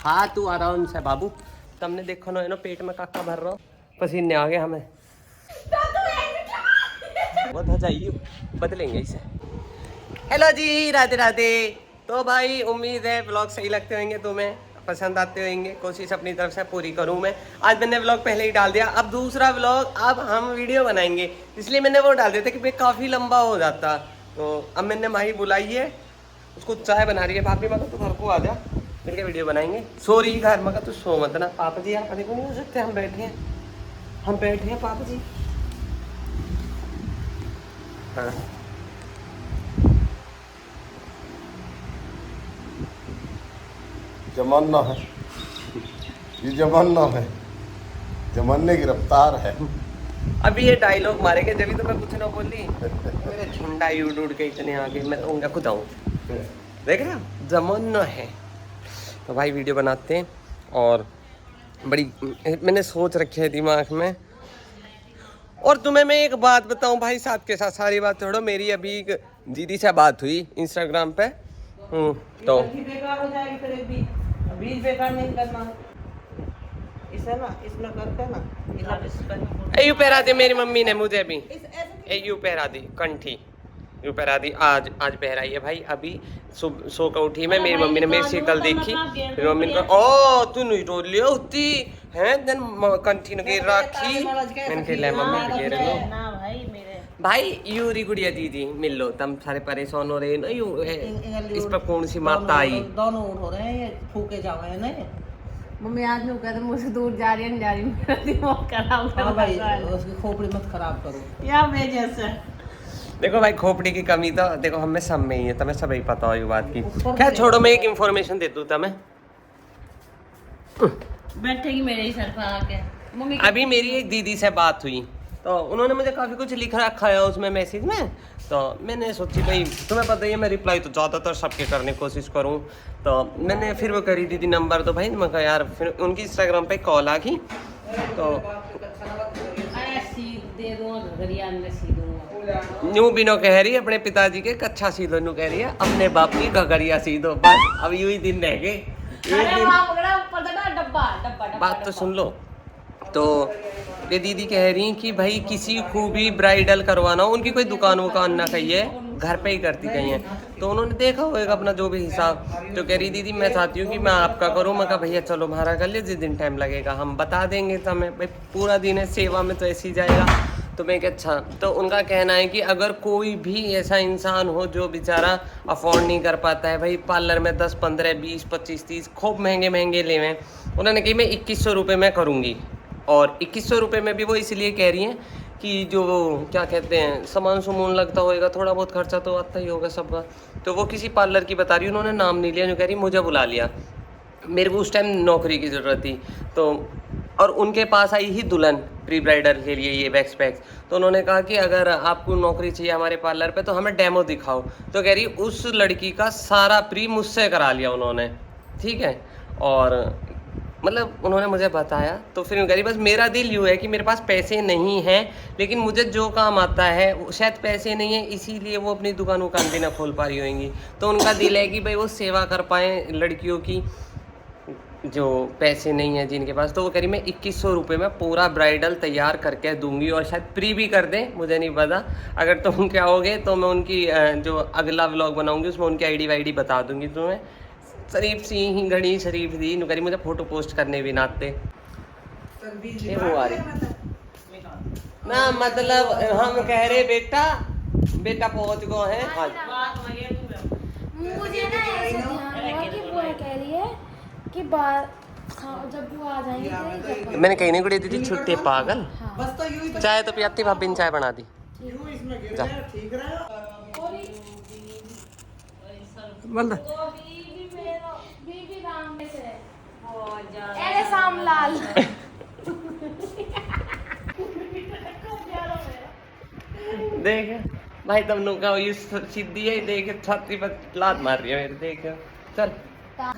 खा तू आराम से बाबू। तुमने देखो ना पेट में काका भर रहा पसीने आ गए हमें। बहुत हजाइयो बदलेंगे इसे। हेलो जी, राधे राधे। तो भाई उम्मीद है व्लॉग सही लगते होंगे, तुम्हें पसंद आते होंगे। कोशिश अपनी तरफ से पूरी करूं मैं। आज मैंने व्लॉग पहले ही डाल दिया, अब दूसरा व्लॉग अब हम वीडियो बनाएंगे, इसलिए मैंने वो डाल दिया था कि भाई काफ़ी लंबा हो जाता। तो अब मैंने माही बुलाई है, उसको चाय बना रही है। भाभी मगर तू घर को आ जा, मिलकर वीडियो बनाएंगे। सो रही घर मगर तू सो मत ना। पापा जी आप देखो नहीं हो सकते, हम बैठे हैं पापा जी। हाँ जमाना है, ये जमाना है, जमाने की रफ्तार है। अभी ये डायलॉग मारेंगे जब तो मैं कुछ ना बोली। मेरे झुंडा उड़ उड़ के इतने आगे, मैं तो उनका खुद आऊँ। देख रहे हो जमाना है। तो भाई वीडियो बनाते हैं, और बड़ी मैंने सोच रखी है दिमाग में। और तुम्हें मैं एक बात बताऊं भाई, साथ के साथ सारी बात छोड़ो। मेरी अभी एक दीदी से बात हुई इंस्टाग्राम पे। तो बेकार हो जाएगी फिर एक बीज बेकार नहीं करना। इसे ना इसमें करते ना यू पहरा दी मेरी मम्मी ने मुझे भी। यू पहरा दी कंठी, यू पहरा दी। आज पहराई है भाई। अभी सो का उठी मैं, मेरी मम्मी ने मेरी शक्ल देखी। मेरी मम्मी ने कहा ओ तू नहीं रो लिया होती है देन कंठी ने गिर रखी। मैंने कहा मम्मी गिर लो ना भाई मेरे भाई। यूरी गुड़िया दीदी मिल लो, तुम सारे परेशान हो रहे हैं ना। यू इस पर कौन सी माता आई? दोनों उठ हो रहे हैं, ये फूके जा रहे हैं ना। मम्मी आज नहीं कहते मुझसे दूर जा रही है, नहीं जा रही, मेरा दिमाग खराब हाँ भाई उसकी खोपड़ी मत खराब करो या मैं जैसे। देखो भाई खोपड़ी की कमी तो देखो हमें सब में ही है, तुम्हें सब ही पता हो ये बात की। क्या छोड़ो, मैं एक इन्फॉर्मेशन दे दूं तुम्हें। बैठेगी मेरे ही सर पर आके। मम्मी अभी मेरी एक दीदी से बात हुई, तो उन्होंने मुझे काफ़ी कुछ लिख रखा है उसमें मैसेज में। तो मैंने सोची भाई तुम्हें पता ही है मैं रिप्लाई तो ज़्यादातर सबके करने की कोशिश करूँ। तो मैंने फिर वो करी दीदी नंबर, तो भाई मैं कहा यार, फिर उनकी इंस्टाग्राम पे कॉल आ गई। तो दे दूंगा घगरिया में सी दूंगा। न्यू बिनो कह रही है अपने पिताजी के कच्चा सी दो, न्यू कह रही है अपने बाप की घगरिया सी दो। बस अब यूं ही दिन रह गए। बात तो सुन लो। तो ये दीदी कह रही कि भाई किसी को भी ब्राइडल करवाना हो, उनकी कोई दुकान वुकान ना कही है, घर पे ही करती कही है। तो उन्होंने देखा होगा अपना जो भी हिसाब। तो कह रही दीदी मैं चाहती हूँ कि मैं आपका करूँ। मैं कहा भैया चलो हमारा कर ले, जिस दिन टाइम लगेगा हम बता देंगे। तो हमें भाई पूरा दिन है सेवा में तो ऐसे ही जाएगा। तो मैं क्या अच्छा। तो उनका कहना है कि अगर कोई भी ऐसा इंसान हो जो बेचारा अफोर्ड नहीं कर पाता है भाई, पार्लर में 10, 15, 20, 25, 30 खूब महंगे लेवे, उन्होंने कही मैं 2100 रुपये में करूँगी। और 2100 रुपये में भी वो इसलिए कह रही हैं कि जो क्या कहते हैं सामान सुमून लगता होएगा, थोड़ा बहुत खर्चा तो आता ही होगा सबका। तो वो किसी पार्लर की बता रही, उन्होंने नाम नहीं लिया, जो कह रही मुझे बुला लिया। मेरे को उस टाइम नौकरी की ज़रूरत थी। तो और उनके पास आई ही दुल्हन प्री ब्राइडल के लिए ये वैक्स पैक्स। तो उन्होंने कहा कि अगर आपको नौकरी चाहिए हमारे पार्लर पे तो हमें डेमो दिखाओ। तो कह रही उस लड़की का सारा प्री मुझसे करा लिया उन्होंने, ठीक है। और मतलब उन्होंने मुझे बताया। तो फिर कह रही बस मेरा दिल यूँ है कि मेरे पास पैसे नहीं हैं, लेकिन मुझे जो काम आता है, शायद पैसे नहीं है इसीलिए वो अपनी दुकान वुकान भी ना खोल पा रही होंगी। तो उनका दिल है कि भाई वो सेवा कर पाएँ लड़कियों की जो पैसे नहीं है जिनके पास। तो वो कह रही मैं 2100 रुपये में पूरा ब्राइडल तैयार करके दूंगी, और शायद प्री भी कर दें, मुझे नहीं पता। अगर तुम क्या होगे तो मैं उनकी जो अगला व्लॉग बनाऊंगी उसमें उनकी आईडी वाईडी बता दूंगी तुम्हें। शरीफ सी ही घड़ी शरीफ दी नु करी, मुझे फोटो पोस्ट करने भी नाते ये वो आ रही ना। मतलब हम कह रहे बेटा पहुंच गए हैं आज। मुझे ना ऐसे ध्यान हुआ कि वो कह रही है कि जब वो आ जाएंगे। मैंने कहीं नहीं गुड़ी दीदी छुट्टी पागल। बस तो यूं ही चाय तो पियाती भाभी ने चाय बना दी। यूं इसमें गिर जा। जाए, ठीक रहा। अरे सामलाल देख भाई तुम लोग का ये सीधी है, देख छाती पर लात मार रही है मेरे। देख चल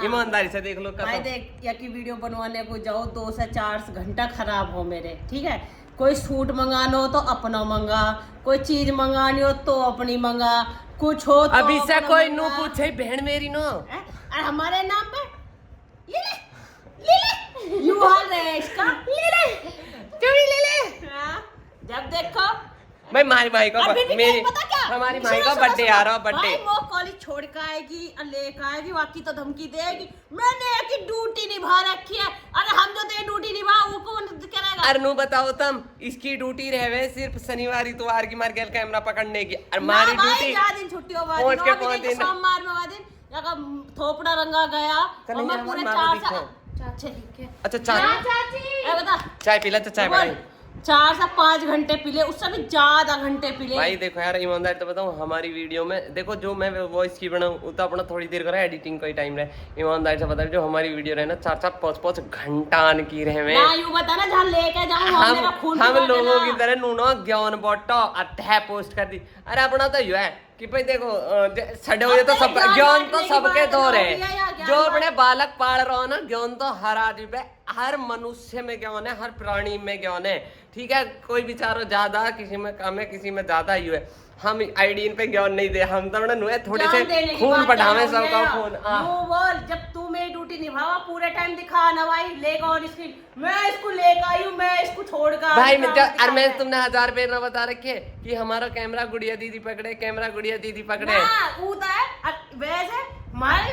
ईमानदारी से देख लो। भाई देख या की वीडियो बनवाने को जाओ 2 से 4 घंटा खराब हो मेरे, ठीक है। कोई सूट मंगाना हो तो अपना मंगा, कोई चीज मंगानी हो तो अपनी मंगा, कुछ हो तो अभी से कोई नो पूछे बहन मेरी नो और हमारे नाम पे ये ले हमारी भाई का अभी भी मेरी पता क्या? हमारी भाई का सुनो, बर्थडे सुनो, आ रहा बर्थडे। भाई वो कॉलेज छोड़ के आएगी और लेकर आएगी, बाकी तो धमकी देगी। मैंने एक ड्यूटी निभा रखी है। अरे हम जो ते ड्यूटी निभा वो कौन करेगा? अरे नु बताओ तुम, इसकी ड्यूटी रहे सिर्फ शनिवार इतवार की मार गेल कैमरा पकड़ने की, और ना हमारी भाई, ड्यूटी जा दिन छुट्टी हो गई, पहुंच के अभी पाँच देखो दिन। सोमवार में दिन जगह थोपड़ा रंगा गया और मैं पूरे 4 साल चाची ठीक है। अच्छा चाय हाँ, चाची ए बता चाय पीला तो चाय बनाई 4 से 5 घंटे पीले, उससे भी ज्यादा घंटे पीले। भाई देखो यार ईमानदार तो बताऊं, हमारी वीडियो में देखो जो मैं वॉइस की बनाऊं वो तो अपना थोड़ी देर करा एडिटिंग का ही टाइम रहे। ईमानदार से बता जो हमारी वीडियो रहे ना 4-5 घंटा की रहे में ना यूं बता ना जहाँ लेके जाऊं वहाँ मेरा खून हम पीवा लोगों देना। की तरह नूनो ज्ञान बोटो अतः पोस्ट कर दी। अरे अपना तो यो है कि भाई देखो सड़े हुए तो सब ज्ञान तो सबके दो रहे। जो अपने बालक पाल रहा हो ना, ज्ञान तो हर आदमी पे, हर मनुष्य में ज्ञान है, हर प्राणी में ज्ञान है। ठीक है, कोई बेचारो ज्यादा, किसी में कम है, किसी में ज्यादा ही है। हम आईडीन पे ज्ञान नहीं दे, हम तो थोड़े से खून बढ़ावे सबका खून। वो बोल जब तू मेरी ड्यूटी निभावा पूरे टाइम दिखा ना भाई, लेगा ऑन स्क्रीन मैं इसको लेकर आई हूँ, मैं इसको छोड़कर भाई और मैं तुमने 1000 रुपए ना बता रखे कि हमारा कैमरा गुड़िया दीदी पकड़े, कैमरा गुड़िया दीदी पकड़े। वैसे हमारे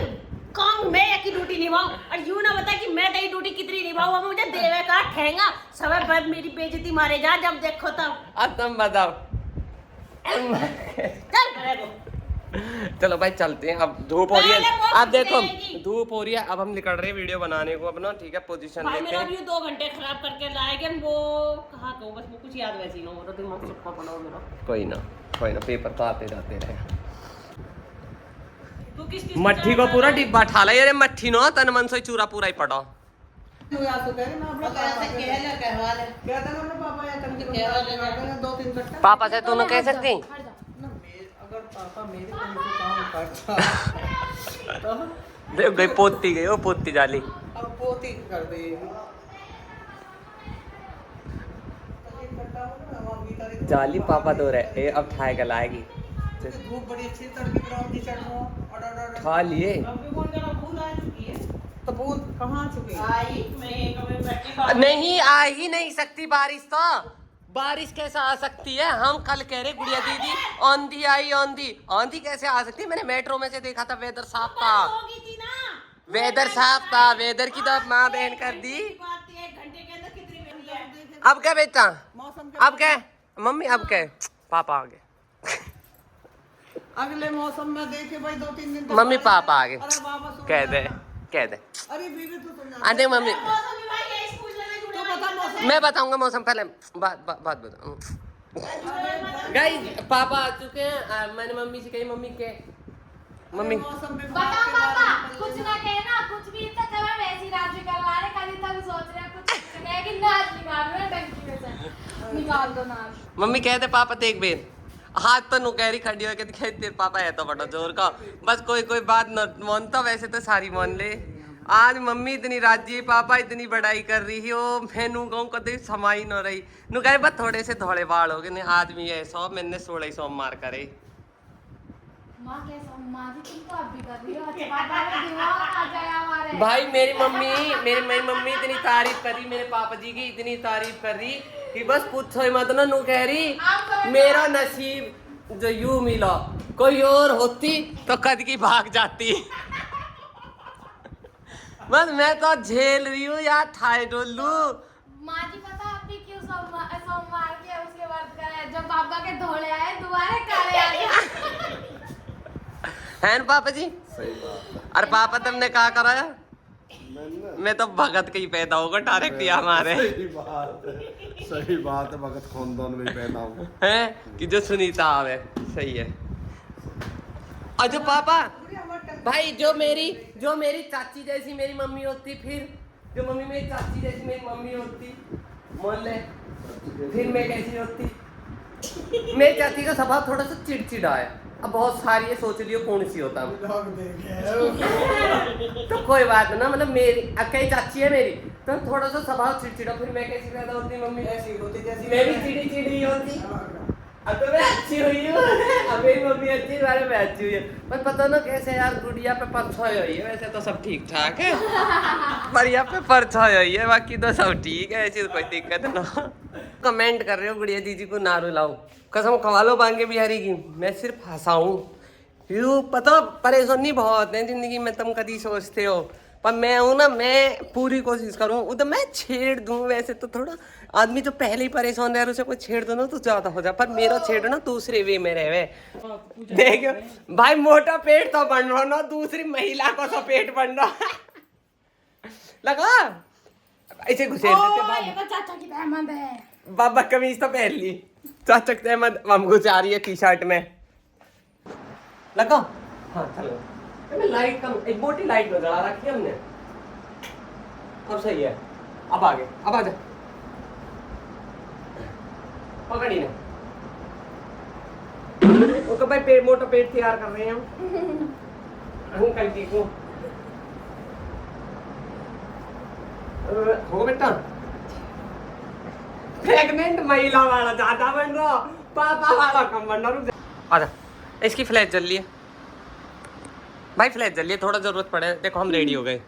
काम मैं एक ही ड्यूटी निभाऊं और यूं ना बता कि मैं तेरी ड्यूटी कितनी निभाऊं, मुझे देवे का ठेंगा समय बाद मेरी बेइज्जती मारे जा जब देखो तब। अब तुम बताओ। चल मेरे को। चलो भाई चलते हैं, अब धूप हो रही पहले है। वो अब देखो जाएगी। धूप हो रही है, अब हम निकल रहे हैं वीडियो बनाने को अपना। ठीक है, पोजीशन भाई लेते मेरा हैं। भी 2 घंटे खराब करके लाएंगे वो कहाँ को, बस वो कुछ याद वैसी ना हो, तो दिमाग चुप्पा बनाओ मेरा। कोई ना पेपर तो आते जाते रहे। तू किस मट्ठी को पूरा डिब्बा ठाला यार, मट्ठी नो तन मन से चूरा पूरा ही पड़ा। तू या तो कह ना अपना ऐसे कह ले कहवा ले कहता ना अपने पापा या कम से क्या वाले कम हैं? करते हैं 2-3 कट्टा। पापा से तू कह सकती हट जा। ना अगर पापा मेरे को नहीं काम करता तो देख गई पोती गई, वो पोती जाली। अब पोती कर देगी। जाली पापा दो रहे अब ठाए के लाएगी। धूप बड़ी अच्छी तड़की ग्राउंड की चढ़ रहा और खा लिए अभी कौन करा भूल आ चुकी है तो बूंद कहाँ चुकी आई मैं कभी बैठी नहीं आ ही नहीं सकती बारिश तो। बारिश कैसे आ सकती है? हम कल कह रहे गुड़िया दीदी आंधी आई, आंधी कैसे आ सकती है? मैंने मेट्रो में से देखा था, वेदर साफ था, होगी थी ना वेदर साफ था, वेदर की तो माँ बहन कर दी। 1 घंटे के अंदर कितनी बनी है? अब क्या बेटा, मौसम अब क्या मम्मी, अब क्या पापा आ गए, अगले मौसम में देखे भाई 2-3 दिन तक मम्मी पापा आ गए, अरे वापस हो कह गया। दे कह दे। अरे बीवी तो तुम अरे मम्मी मौसम भी भाई ये स्कूल में नहीं जुड़े तो बता मौसम मैं बताऊंगा मौसम, पहले बात बताऊं। गाइस पापा आ चुके हैं, मैंने मम्मी से कही मम्मी के मम्मी मौसम में बता पापा कुछ ना कहना, कुछ भी तक करा वैसी रात निकलवा रहे, कभी तक सोच रहे कुछ कहे कि नाच निकाल रहे टंकी में से निकाल दो नाच। मम्मी कहते पापा देख बेर हाथ तो नु कह रही खड़ी होकर दिखाई तेरे पापा है तो बड़ा जोर का, बस कोई बात न मानता, वैसे तो सारी मान ले। आज मम्मी इतनी राजी, पापा इतनी बड़ाई कर रही हो, मैं नू कहूँ कभी समाई न रही। नू कहे बस थोड़े से थोड़े बाल हो गए, नहीं आदमी है 100, मैंने 1600 मार करे। माँ कैसा माँ जी तुम तो अब भी कर रही हो, अच्छा पापा का दिमाग आ जाए हमारे। भाई मेरी मम्मी इतनी तारीफ कर रही, मेरे पापा जी की इतनी तारीफ कर रही कि बस पूछो ही मत ना। नू कह रही मेरा नसीब जो यूं मिला, कोई और होती तो कद की भाग जाती। बस मैं तो झेल रही हूँ यार, ठाए डोलू। माँ जी पता अभी क्यों सोमवार के उसके व्रत करे, जब पापा के धोले आए दोबारा काले आ गए। है ना पापा जी? सही बात है। अरे पापा तुमने क्या कराया? मैंने मैं तो भगत के ही पैदा होगा डायरेक्ट ही हमारे। सही बात है भगत खानदान में पैदा हूँ है कि जो सुनीता आवे, सही है। और जो पापा भाई जो मेरी चाची जैसी मेरी मम्मी होती, फिर जो मम्मी मेरी चाची जैसी मेरी मम्मी होती, मान ले फिर मैं कैसी होती? मेरी चाची का स्वभाव थोड़ा सा चिड़चिड़ा है, अब बहुत सारी है, सोच लियो कौन सी होता तो कोई बात ना, मतलब मेरी कई चाची है मेरी तो थोड़ा सा स्वभाव चिड़चिड़ा, फिर मैं कैसी पैदा होती? मम्मी ऐसी होती जैसी मैं भी चिड़ी चिड़ी होती। अब तो मैं अच्छी हुई हूँ, अभी मम्मी अच्छी बारे में अच्छी हुई है, पर पता ना कैसे यार गुड़िया पे परछाई हुई है। वैसे तो सब ठीक ठाक है, पर यहाँ पे परछाई हुई है, बाकी तो सब ठीक है, ऐसी तो कोई दिक्कत ना। कमेंट कर रहे हो गुड़िया दीदी को ना रुलाओ, कसम खवा लो बांके बिहारी की, मैं सिर्फ हंसाऊं। यू पता परेशानी बहुत है जिंदगी में, तुम कभी सोचते हो, पर मैं हूं ना, मैं पूरी कोशिश करूं, उधर मैं छेड़ दूं। वैसे तो थोड़ा आदमी जो पहले ही परेशान है उसे कोई छेड़ दो ना तो ज्यादा हो जाए, पर मेरा छेड़ ना दूसरे वे में रहे। देखो भाई मोटा पेट तो बन रहा ना, दूसरी महिला को तो पेट बन रहा लगा ऐसे घुसेड़ देते। ये तो चाचा की रहमत है। बाबा कमीज तो पहन ली, चाचा की रहमत हम घुसा रही है टी शर्ट में लगा। हाँ चलो, लाइट कम, एक मोटी लाइट में जला रखी है हमने, अब सही है। अब आगे, अब आजा, पकड़ी ने ओके भाई, पेट मोटा पेट तैयार कर रहे हैं हम अंकल जी को। हो बेटा, प्रेग्नेंट महिला वाला ज्यादा बन रहा, पापा वाला कम बन रहा। आजा, इसकी फ्लैश जल रही है भाई, फ्लैश जल रही है, थोड़ा जरूरत पड़े। देखो हम रेडी हो गए,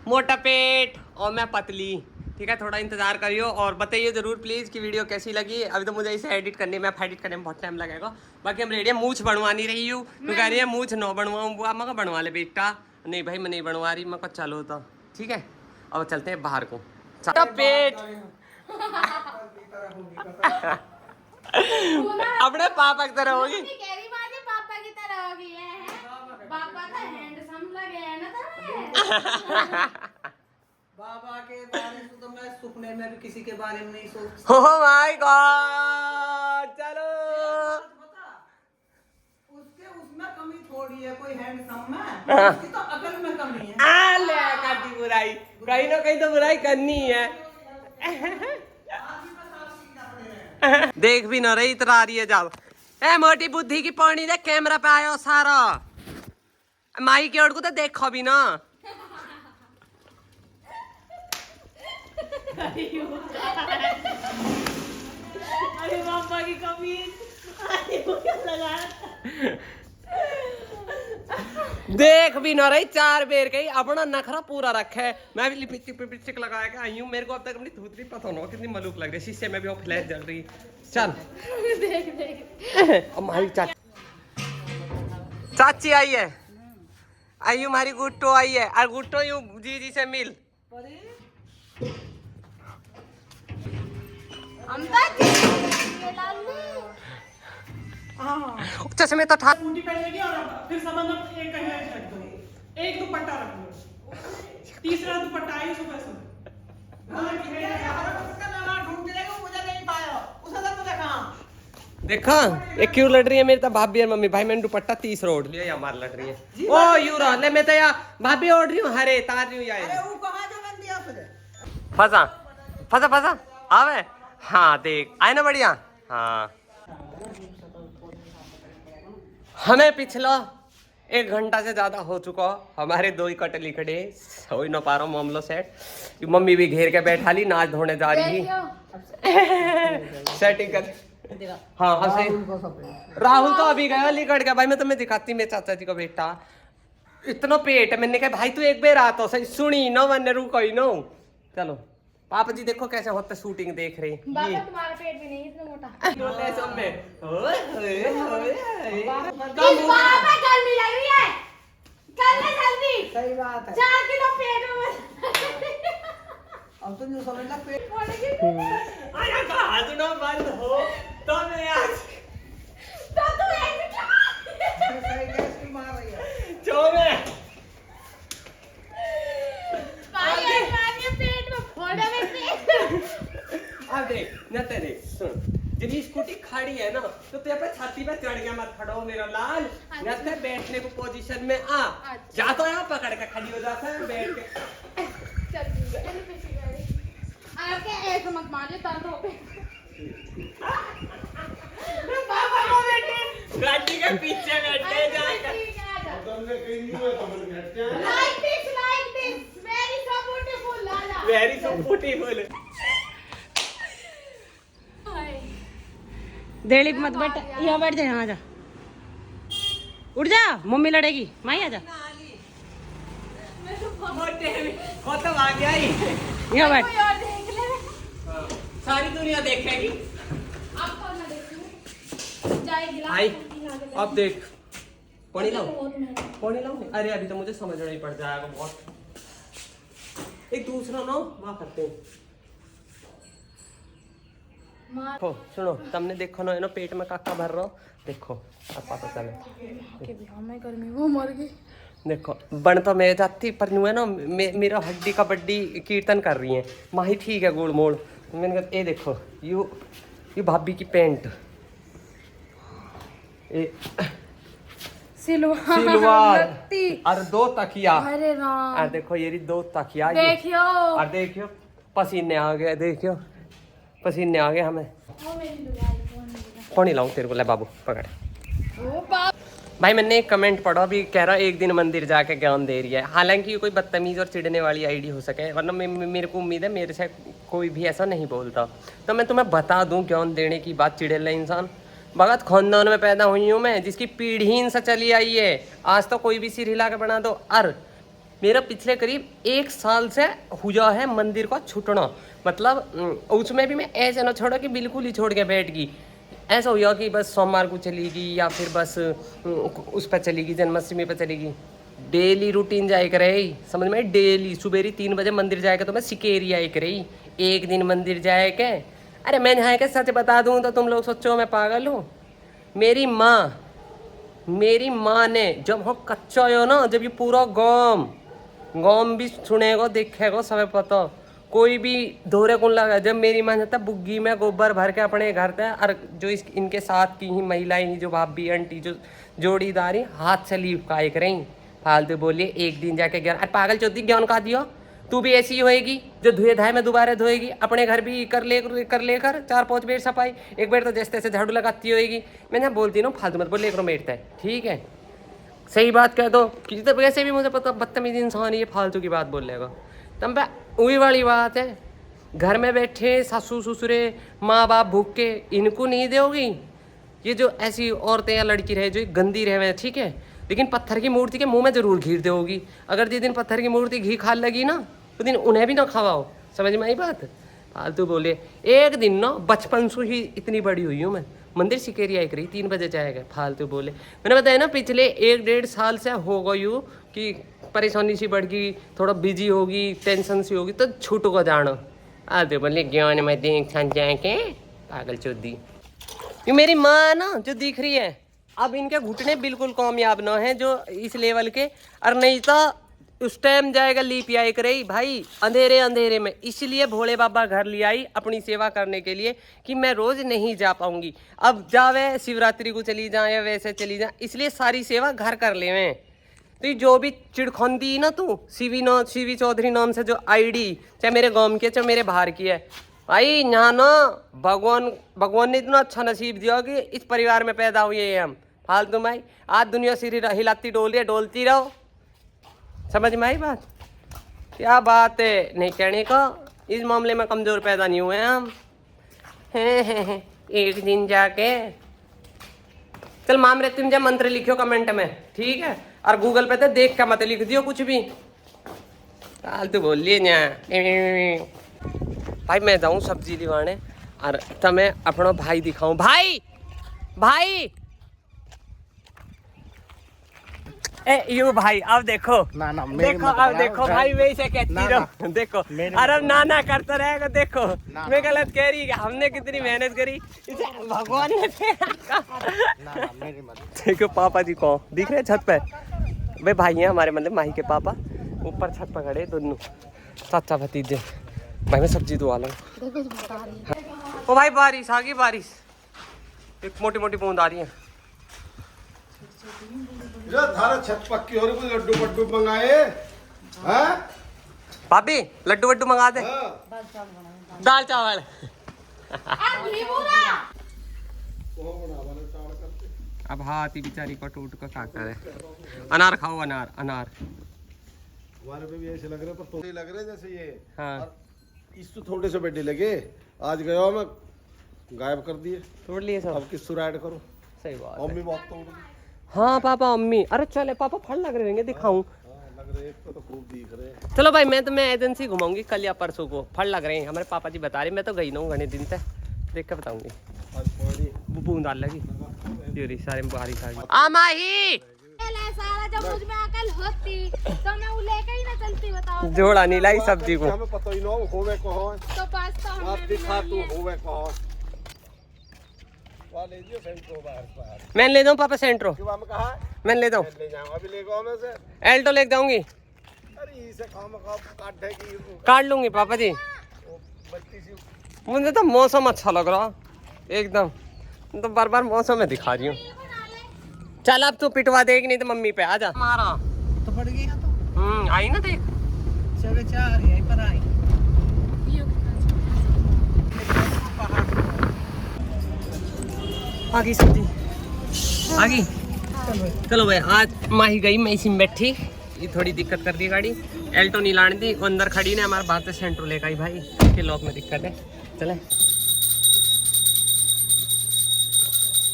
मोटा पेट और मैं पतली, ठीक है। थोड़ा इंतजार करियो और बताइए जरूर प्लीज कि वीडियो कैसी लगी। अभी तो मुझे इसे एडिट करने में, एडिट करने में बहुत टाइम लगेगा। बाकी हम रेडी है, मूछ बनवानी रही हूँ, तो कह रही है मूछ नो बनवाऊँ, बुआ मैं बनवा ले बेटा। नहीं भाई मैं नहीं बनवा रही, मैं चलो तो ठीक है। अब चलते हैं बाहर को। पेट अपने पापा की तरह होगी, पापा की तरह हो गई है। पापा का हैंडसम लगे है ना तुम्हें। बाबा के बारे में तो मैं सपने में भी किसी के बारे में नहीं सोचती। ओह माय गॉड, चलो उसके उसमें कमी थोड़ी है, कोई हैंडसम में, उसकी तो अकल में कमी है। आ ले करती बुराई, कहीं ना कहीं तो बुराई करनी है। देख भी ना रही, इतरा रही है जाओ। ए मोटी बुद्धि की पानी दे, कैमरा पे आयो सारा माई के ओर को तो देखो भी ना। अरे पापा की कमीज, अरे वो क्या लगा। देख भी ना रही, 4 बेर गई, अपना नखरा पूरा रखा है। मैं भी लिपस्टिक लगा के आई हूँ, मेरे को अब तक अपनी थूथरी पता ना कितनी मलूक लग रही है, शीशे में भी वो फ्लैश जल रही। चल अब हमारी चाची आई है, आई हमारी गुट्टो आई है, और गुट्टो यूं जी से मिल। चश्मे तो ठा स्कूटी पहनेगी और फिर सामान एक कहीं रख दो, एक दुपट्टा रख दो, तीसरा दुपट्टा आई सुबह से। देखा एक क्यों लड़ रही है मेरी तो भाभी और मम्मी। भाई मैंने दुपट्टा 30 ओढ़ लिया, या मार लड़ रही है। ओ यू रहने मैं तो या भाभी ओढ़ रही हूँ, हरे तार रही हूँ या वो कहाँ जो बन दिया फिर? फंसा फंसा फंसा आवे। हाँ देख आए ना बढ़िया। हाँ हमें पिछला 1 घंटा से ज्यादा हो चुका, हमारे 2 ही कटली खड़े, हो ही ना पा रहा मामलो सेट। मम्मी भी घेर के बैठा ली, नाच धोने जा रही थी सेटिंग कर। हाँ हाँ सही। राहुल तो अभी गया लिकड़ गया। भाई मैं तुम्हें दिखाती, मेरे चाचा जी का बेटा इतना पेट है। मैंने कहा भाई तू एक बार आता सही, सुनी ना मैंने, रुको ही ना। चलो पापा जी देखो कैसे होते शूटिंग देख रहे हैं। बाबा तुम्हारा पेट भी नहीं इतना मोटा। इस बार में गर्मी लग रही है, कर ले जल्दी। सही बात है। 4 किलो पेट में अब तुम जो समझ ला पेट आया कहा तू ना बंद हो तो मैं आज तो तू एक सही गैस की मार रही है। चोमे भाई एक बार ये पेट में फोड़ा में पेट। अब देख नते देख सुन, जब ये स्कूटी खड़ी है ना तो तेरे पे छाती पे चढ़ गया, मत खड़ो मेरा लाल। नते बैठने को पोजीशन में आ जा, तो यहाँ पकड़ के खड़ी हो जाता है बैठ के। चल चल पीछे गाड़ी आपके ऐसे मत मारिए, दर्द हो पे। पापा को बेटे गाड़ी के पीछे बैठे जाकर like this very supportive लाला वेरी सो ब्यूटीफुल। देली मत बैठ, यहाँ बैठ जा, यहाँ जा, उठ जा, मम्मी लड़ेगी। माई आ जा, आ गया ही। यहाँ बैठ। कोई और देख ले। सारी दुनिया देखेगी। आप कौन ना देखिए जाएगी भाई अब देख, पानी लाओ, पानी लाओ। अरे अभी तो मुझे समझना ही पड़ जाएगा बहुत। एक दूसरा ना वहाँ करते हैं। देखो सुनो, तुमने देखो ना, ना पेट में काका भर रहा, देखो अब पता चले। गर्मी वो मर गई। देखो बन तो मैं जाती पर नु है ना, मेरा हड्डी कबड्डी कीर्तन कर रही है। माही ठीक है गोल मोड़। मैंने कहा ये देखो, ये भाभी की पैंट, सिलवार और 2 तकिया। अरे राम, और देखो ये 2 तकिया, देखियो और देखियो पसीने आ गए, देखियो पसीने आ गए हमें। वो मेरी लुगाई पानी लाऊं तेरे को, ले बाबू पकड़। वो बाप भाई मैंने एक कमेंट पढ़ा, अभी कह रहा एक दिन मंदिर जाके ज्ञान दे रही है। हालांकि ये कोई बदतमीज और चिढ़ने वाली आईडी हो सके, वरना मेरे को उम्मीद है मेरे से कोई भी ऐसा नहीं बोलता। तो मैं तुम्हें बता दूं, ज्ञान देने की बात चिड़ेला इंसान। भगत खानदान में पैदा हुई हूँ मैं, जिसकी पीढ़ी से चली आई है। आज तो कोई भी सिर हिला के बना दो। और मेरा पिछले करीब 1 साल से हुआ है मंदिर का छूटना। मतलब उसमें भी मैं ऐसे ना छोड़ा कि बिल्कुल ही छोड़ के बैठ गई। ऐसा हुआ कि बस सोमवार को चलेगी या फिर बस उस पर चलेगी, जन्माष्टमी पर चलेगी। डेली रूटीन जाए करे, समझ में, डेली सुबेरी 3 बजे मंदिर जाएगा तो मैं सिकेरी आए करे। एक दिन मंदिर जाए के, अरे मैं यहाँ के सच बता दूँ तो तुम लोग सोचो मैं पागल हूँ। मेरी माँ ने जब हम कच्चा हो ना, जब ये पूरा गाँव भी सुनेगा देखेगा, सब पता, कोई भी दोहरे कौन लगा। जब मेरी माँ जाता बुग्गी में गोबर भर के अपने घर था, और जो इनके साथ की ही महिलाएं ही, जो भाभी आंटी, जो जोड़ीदारी, हाथ से लीव का एक रही फालतू बोलिए। एक दिन जाके गया, अरे पागल चौथी ज्ञान का दियो, तू भी ऐसी होएगी जो धुए धाए में दोबारा धोएगी। अपने घर भी कर लेकर 4-5 बेर सफाई, एक बेर तो जैसे तैसे झाड़ू लगाती होएगी। मैंने बोलती ना फालतू मत बोल, लेकर मेटता है, ठीक है, सही बात कह दो कि तो वैसे भी मुझे पता बदतमीज इंसान ही है, फालतू की बात बोल लेगा। तब वही वाली बात है, घर में बैठे सासू ससुरे माँ बाप भूख के, इनको नहीं दोगी। ये जो ऐसी औरतें या लड़की रहे जो गंदी रहे, ठीक है, लेकिन पत्थर की मूर्ति के मुंह में जरूर घी दोगी। अगर जिस दिन पत्थर की मूर्ति घी खा लगी ना, उस दिन उन्हें भी ना खवाओ। समझ में आई बात? फालतू बोले। एक दिन ना बचपन से ही इतनी बड़ी हुई हूँ मैं, मंदिर सिकेरी आई करी 3 बजे जाएगा, फालतू बोले। मैंने बताया ना पिछले 1-1.5 साल से हो गई हूँ कि परेशानी सी बढ़ गई, थोड़ा बिजी होगी, टेंशन सी होगी तो छूट को जाना। आते बोले ज्ञान में देख जाके पागल चौधी। ये मेरी माँ ना जो दिख रही है, अब इनके घुटने बिल्कुल कामयाब ना है जो इस लेवल के, और नहीं तो उस टाइम जाएगा लीप आई करे भाई अंधेरे में। इसलिए भोले बाबा घर ले आई अपनी सेवा करने के लिए कि मैं रोज नहीं जा पाऊंगी। अब जावे शिवरात्रि को चली जाए या वैसे चली जाए, इसलिए सारी सेवा घर कर ले। मैं तो जो भी चिड़खंदी ना तू सीवी चौधरी नाम से जो आईडी, चाहे मेरे गांव की चाहे मेरे बाहर की है, भाई यहाँ ना भगवान ने इतना अच्छा नसीब दिया कि इस परिवार में पैदा हुए हैं हम। फालतू भाई आज दुनिया सिर हिलाती डोलती रहो। समझ में आई बात? क्या बात है नहीं कहने का, इस मामले में कमजोर पैदा नहीं हुए हम। हैं एक दिन जाके चल माम रे तुम जब मंत्र लिखियो कमेंट में, ठीक है, और गूगल पे तो देख के मत लिख दियो कुछ भी, फालतू बोल लिए ना। भाई मैं जाऊँ सब्जी दिवाने और तुम्हें अपना भाई दिखाऊं। भाई यू भाई अब देखो ना देखो अब देखो भाई वैसे कहती रहो, देखो और अब नाना करता रहेगा। देखो मैं गलत कह रही, हमने कितनी मेहनत करी, इसे भगवान ने देखो पापा जी को दिख रहे छत पे, वे भाई हैं हमारे, मतलब माही के पापा ऊपर छत पर खड़े दोनों चाचा भतीजे। भाई मैं सब्जी धोवा लूँ। ओ भाई बारिश आ गई, बारिश एक मोटी मोटी बूंद आ रही है। धारा छत पक्की हो रही, कोई लड्डू पड्डू मंगाए हैं? भाभी लड्डू वड्डू मंगा दे। दाल चावल अब हाथी बेचारी को टूट का क्या करे। अनार खाओ, अनार हमारे पे भी ऐसे लग रहे पर थोड़े लग रहे जैसे ये। हाँ इस तो थोड़े से बैठे लगे। आज गया मैं गायब कर दिए, तोड़ लिए सब। अब किस सुराइड करो। सही बात है। मम्मी बहुत तोड़ दी। हाँ पापा अम्मी, अरे चले पापा फल लग रहे होंगे, दिखाऊं। लग रहे, एक को तो खूब दिख रहे हैं। चलो भाई मैं तुम्हें एजेंसी घुमाऊंगी कल या परसों को, फल लग रहे हैं हमारे पापा जी बता रहे, मैं तो गई ना हूँ घने दिन से, देख कर बताऊंगी। आज पानी वो बूंद डाल लगी, ये रही सारे बारिश आ गई। आ माही सारा जब मुझ में अकल होती तो मैं वो लेके ही ना चलती, बताओ। जोड़ा नहीं लाई सब्जी को। हमें पता ही ना हो होवे कहाँ है। तो पास तो आप हमने दिखा तू होवे कहाँ है। वहाँ ले जियो सेंट्रो बाहर। मैं ले जाऊँ पापा सेंट्रो, क्यों हम कहा है? मैं ले जाऊँ, ले जाऊँ अभी ले गया मैं से। एल्टो ले जाऊंगी, अरे इसे काम काट है कि काट लूंगी पापा जी। बत्ती सी मुझे तो मौसम अच्छा लग रहा एकदम, तो बार बार मौसम में दिखा रही हूँ। चल अब तू पिटवा देगी, नहीं तो मम्मी पे आ जा। मारा तो पड़ गई ना तो आई ना देख। चले चाह रही है पर आई। आ गई सब्जी, आ गई। चलो भाई आज माही गई, मैं इसी में बैठी, ये थोड़ी दिक्कत कर दी गाड़ी, एल्टो नहीं लाने दी, वो अंदर खड़ी ने हमारे बात से सेंट्रो लेकर आई भाई के लॉक में दिक्कत है। चले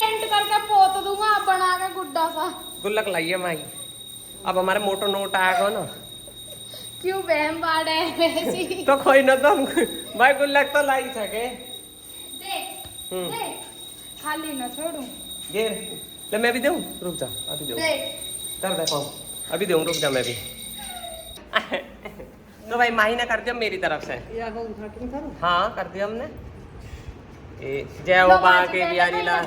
पेंट करके पोत दूंगा बना के गुड्डा सा। गुल्लक लाइए माही, अब हमारे मोटो नोट आएगा ना क्यों बहम बाड़े वैसी। तो कोई ना, तुम भाई गुल्लक तो लाई सके। देख देख खाली ना छोड़ू। घेर ले, मैं भी दूँ, रुक जा अभी दूँ, देख कर दे पाऊँ अभी दूँ, रुक जा मैं भी। तो भाई माही ने कर दिया मेरी तरफ से। या को उद्घाटन करो। हाँ कर दिया हमने। जय हो बा के बिहारी लाल।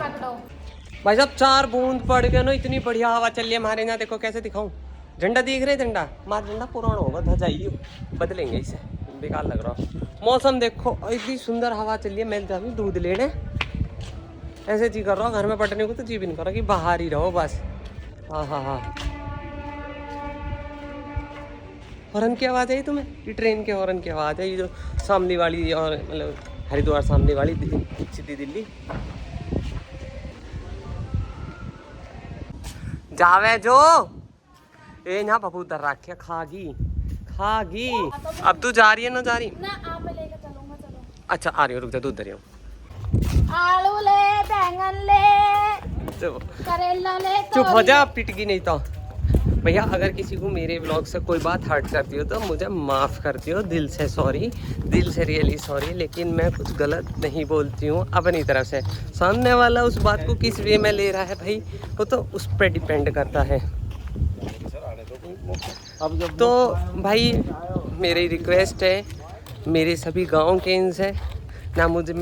भाई साहब 4 बूंद पड़ गए ना, इतनी बढ़िया हवा चल रही है हमारे यहाँ, देखो कैसे दिखाऊं, झंडा दिख रहे, झंडा हमारा झंडा पुराना होगा, धजाइए बदलेंगे इसे, बेकार लग रहा। मौसम देखो इतनी सुंदर हवा चल रही है, मैं जाऊँ दूध लेने, ऐसे जी कर रहा हूँ घर में पटने को, तो जी भी नहीं कर रहा कि बाहर ही रहो बस। हाँ हाँ हाँ, हॉर्न की आवाज़ आई तुम्हें, ये ट्रेन के हॉर्न की आवाज़ है, ये जो सामने वाली और मतलब हरिद्वार सामने वाली सीधी दिल्ली जावे जो ए यहाँ बबूतर रखिया, खागी खागी। अब तू जा रही है ना जा रही? ना आप लेके चलूंगा, चलो। अच्छा आ रही हो, रुक जा दूध दे रही हूँ। आलू ले, बैंगन ले, करेला ले। चुप हो जा, पिटगी नहीं तो। भैया अगर किसी को मेरे ब्लॉग से कोई बात हर्ट करती हो तो मुझे माफ़ करती हो, दिल से सॉरी, दिल से रियली सॉरी, लेकिन मैं कुछ गलत नहीं बोलती हूँ अपनी तरफ से। सामने वाला उस बात को किस वे में ले रहा है भाई, वो तो उस पर डिपेंड करता है। तो भाई मेरी रिक्वेस्ट है मेरे सभी गाँव के इनसे ना, मुझे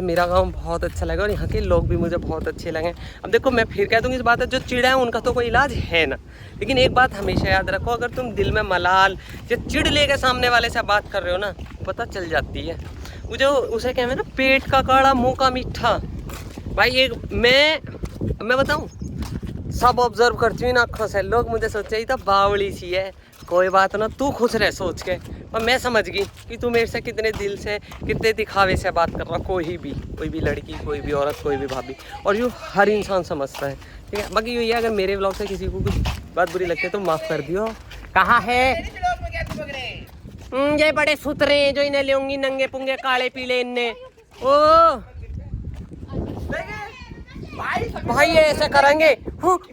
मेरा गांव बहुत अच्छा लगा और यहाँ के लोग भी मुझे बहुत अच्छे लगे। अब देखो मैं फिर कह दूँगी इस बात है, जो चिड़ है उनका तो कोई इलाज है ना, लेकिन एक बात हमेशा याद रखो, अगर तुम दिल में मलाल या चिड़ लेके सामने वाले से बात कर रहे हो ना, पता चल जाती है। वो जो उसे कहते हैं ना, पेट का काढ़ा मुँह का मीठा। भाई एक मैं बताऊँ, सब ऑब्जर्व करती हूँ इन आँखों से, लोग मुझे सोचे था बावड़ी सी है, कोई बात ना, तू खुश रह सोच के। और मैं समझ गई कि तू मेरे से कितने दिल से, कितने दिखावे से बात कर रहा, कोई भी लड़की, कोई भी औरत, कोई भी भाभी, और यूँ हर इंसान समझता है, ठीक है। बाकी ये अगर मेरे ब्लॉग से किसी को कुछ बात बुरी लगती है तो माफ़ कर दियो। कहाँ है ये बड़े सुतरे जो इन्हें ले होंगी, नंगे पुंगे काले पीले इन्हें, ओ भाई ये ऐसे करेंगे,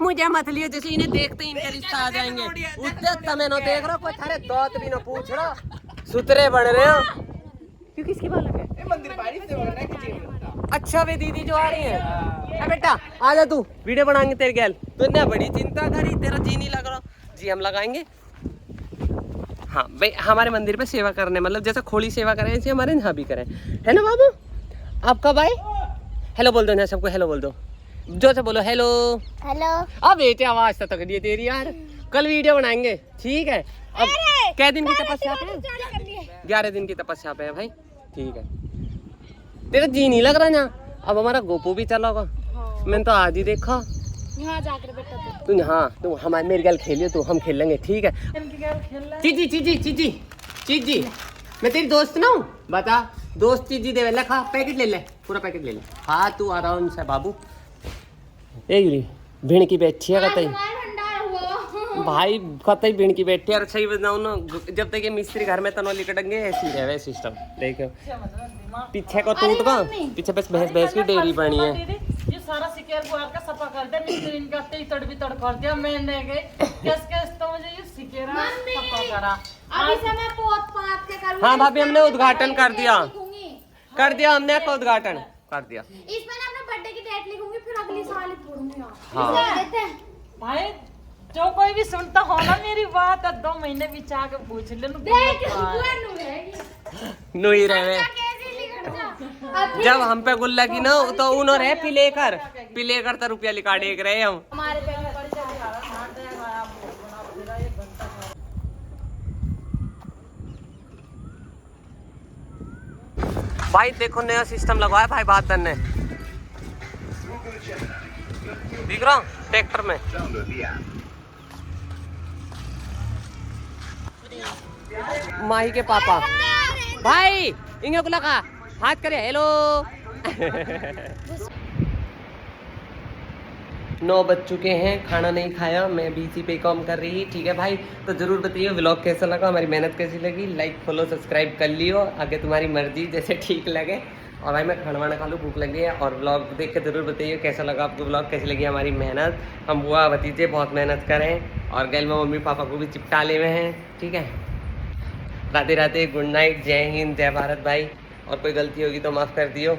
मुझे मत लियो, जैसे इन्हें देखते ही इनके रिश्ता आ जाएंगे। उतने तमें न देख रहा, कोई थारे दौत भी न पूछ रहा, सुतरे बन रहे हो। क्यों किसकी बालक है? मंदिर बारिश से हो रहा है कि अच्छा वे दीदी जो आ रही है, बेटा आ जा, तू वीडियो बनाएंगे तेरे गैल, तूने बड़ी चिंता करी, तेरा जी नहीं लग रहा। जी हम लगाएंगे। हाँ भाई हमारे मंदिर पे सेवा करने, मतलब जैसे खोली सेवा करें ऐसे हमारे यहाँ भी करें, है ना बाबू? आप कब आए? हेलो बोल दो ना सबको, हेलो बोल दो, जो से बोलो हेलो हेलो। अब बेटे आवाज तक दिए तेरी यार, कल वीडियो बनाएंगे ठीक है। अब क्या दिन की तपस्या पे? 11 दिन की तपस्या पे है भाई, ठीक है। तेरा जी नहीं लग रहा ना? अब हमारा गोपू भी चला होगा, मैंने तो आज ही देखा। यहाँ जाकर बेटा तू हाँ तू हमारे मेरे गैल खेलियो, तो हम खेल लेंगे ठीक है। चीजी चीजी चीजी चीजी, मैं तेरी दोस्त ना हूँ, बता दोस्त चीजी दे ले, खा पैकेट ले ले, पूरा पैकेट ले ले। हाँ तू आराम से बाबू। एक भीड़ की बैठी है कतई, भंडार हुआ। भाई कतई भीड़ की बैठी है। और सही बताऊं ना, जब तक ये मिस्त्री घर में तनवा लिकटेंगे ऐसी रहे सिस्टम। देखो पीछे को टूट का, पीछे बस भैंस की डेयरी बनी है। ये सारा सिकेर बुआर का सफा कर दिया, मिस्त्री इनका तड़ भी तड़ कर दिया। मैंने गए कैस तो मुझे ये सिकेर सफा करा। अभी से मैं पोत पात के करूंगी। हाँ भाभी, हमने उद्घाटन कर दिया हमने का उद्घाटन कर दिया। इसमें ना अपने बर्थडे की डेट लिखूंगी, फिर अगली साल ही फोड़ूंगी। हाँ। देते हैं भाई जो कोई भी सुनता हो ना मेरी बात, 2 महीने बिचा के पूछ ले देख नु रहेगी नु ही रहे। कैसी लिखट जा। जब हम पे गुल्ला की ना तो उन्होंने पिले कर तो रुपया लिखा देख रहे हम। हमारे पे पड़ जाएगा। भाई देखो नया सिस्टम लगवाया भाई बादल ने, दिख रहा ट्रैक्टर में। माही के पापा भाई इंगे को लगा हाथ करे हेलो। 9 बज चुके हैं, खाना नहीं खाया, मैं भी इसी पे काम कर रही। ठीक है भाई, तो जरूर बताइए व्लॉग कैसा लगा, हमारी मेहनत कैसी लगी। लाइक फॉलो सब्सक्राइब कर लियो, आगे तुम्हारी मर्जी जैसे ठीक लगे। और भाई मैं खाना वाना खा लूँ, भूख लगी है। और व्लॉग देख के जरूर बताइए कैसा लगा आपको व्लॉग, कैसी लगी हमारी मेहनत। हम बुआ भतीजे बहुत मेहनत करें और गैल में मम्मी पापा को भी चिपटा ले हुए हैं। ठीक है, राधे राधे, गुड नाइट, जय हिंद, जय भारत भाई। और कोई गलती होगी तो माफ़ कर दियो।